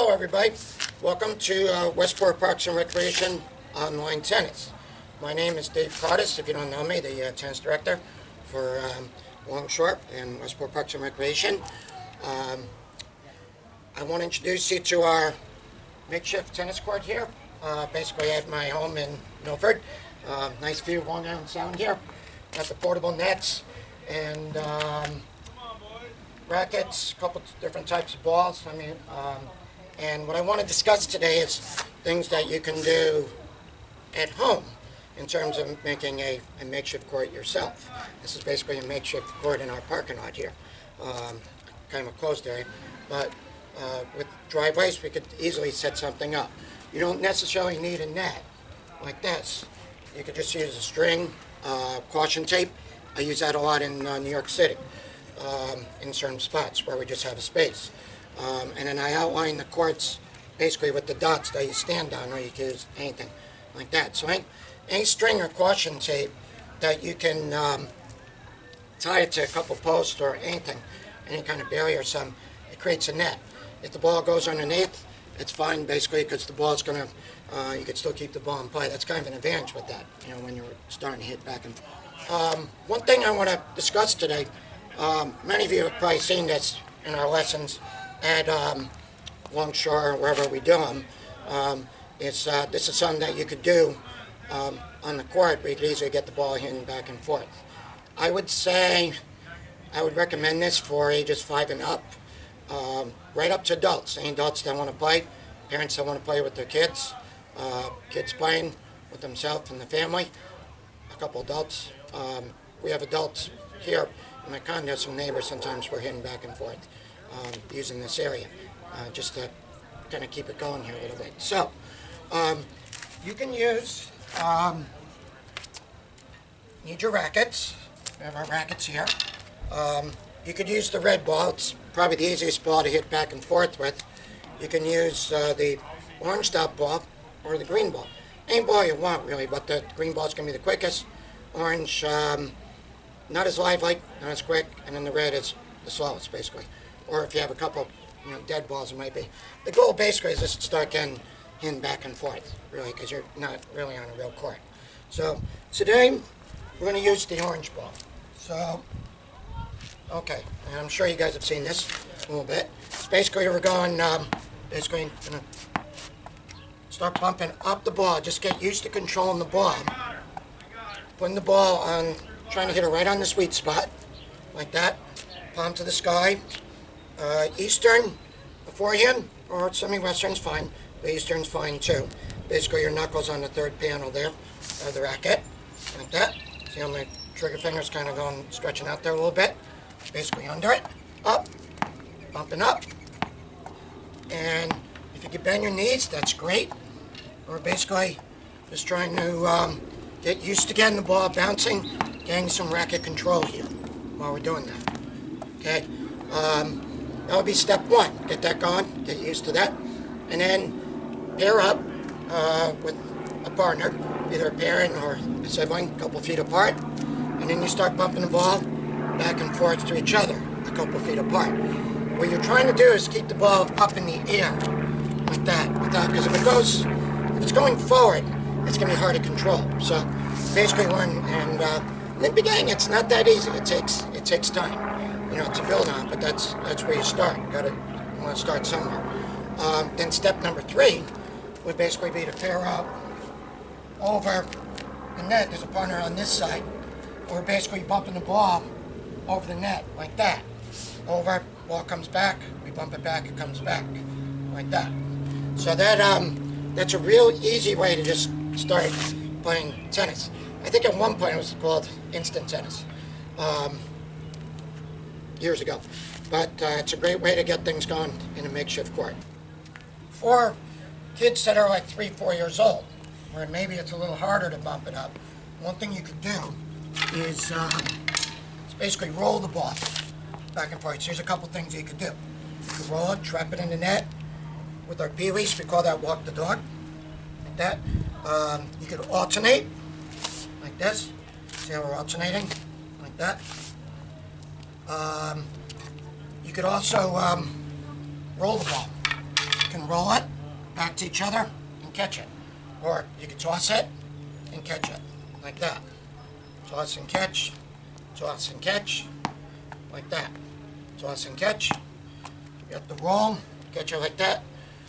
Hello everybody, welcome to Westport Parks and Recreation Online Tennis. My name is Dave Cardis, if you don't know me, the tennis director for Longshore and Westport Parks and Recreation. I want to introduce you to our makeshift tennis court here, basically at my home in Milford. Nice view of Long Island Sound here. Got the portable nets and rackets, a couple different types of balls. And what I want to discuss today is things that you can do at home in terms of making a makeshift court yourself. This is basically a makeshift court in our parking lot here, kind of a closed area, but with driveways we could easily set something up. You don't necessarily need a net like this. You could just use a string, caution tape. I use that a lot in New York City. In certain spots where we just have a space. And then I outline the courts basically with the dots that you stand on, or you can use anything like that. So any string or caution tape that you can tie it to a couple posts or anything, any kind of barrier or something, it creates a net. If the ball goes underneath, it's fine basically because the ball is going to, you can still keep the ball in play. That's kind of an advantage with that, you know, when you're starting to hit back and forth. One thing I want to discuss today, many of you have probably seen this in our lessons at Longshore, wherever we do them. This is something that you could do on the court where you could easily get the ball hitting back and forth. I would say I would recommend this for ages 5 and up, right up to adults. Any adults that want to play, parents that want to play with their kids, kids playing with themselves and the family, a couple adults. We have adults here in my condo, some neighbors, sometimes we're hitting back and forth using this area, just to kind of keep it going here a little bit. So, you can use, need your rackets. We have our rackets here. You could use the red ball. It's probably the easiest ball to hit back and forth with. You can use the orange dot ball or the green ball. Any ball you want, really, but the green ball is going to be the quickest. Orange, not as lively, not as quick, and then the red is the slowest, basically. Or if you have a couple, dead balls, it might be. The goal, basically, is just to start getting in back and forth, really, because you're not really on a real court. So, today, we're going to use the orange ball. So, okay, and I'm sure you guys have seen this a little bit. It's basically, we're going, basically, going to start bumping up the ball. Just get used to controlling the ball. Putting the ball on, trying to hit it right on the sweet spot, like that, palm to the sky. Eastern, beforehand, or semi-western's fine, but Eastern's fine too. Basically your knuckles on the third panel there of the racket, like that. See how my trigger finger's kind of going, stretching out there a little bit. Basically under it, up, bumping up. And if you can bend your knees, that's great. We're basically just trying to get used to getting the ball bouncing, getting some racket control here while we're doing that. Okay, that would be step one. Get that going, get used to that, and then pair up with a partner, either a parent or a sibling, a couple feet apart, and then you start bumping the ball back and forth to each other, a couple feet apart. What you're trying to do is keep the ball up in the air, like that, because if it's going forward, it's going to be hard to control. So basically, in the beginning, it's not that easy. It takes time, to build on. But that's where you start. You want to start somewhere. Then step number 3 would basically be to pair up over the net. There's a partner on this side. We're basically bumping the ball over the net like that. Over, ball comes back. We bump it back. It comes back like that. So that's a real easy way to just start playing tennis. I think at one point it was called instant tennis years ago. But it's a great way to get things going in a makeshift court. For kids that are like 3-4 years old, where maybe it's a little harder to bump it up, one thing you could do is basically roll the ball back and forth. So here's a couple things you could do. You could roll it, trap it in the net. With our peewees, we call that walk the dog, like that. You could alternate, like this. See how we're alternating, like that. You could also roll the ball. You can roll it back to each other and catch it. Or you can toss it and catch it, like that. Toss and catch, like that. Toss and catch. You have to roll, catch it like that,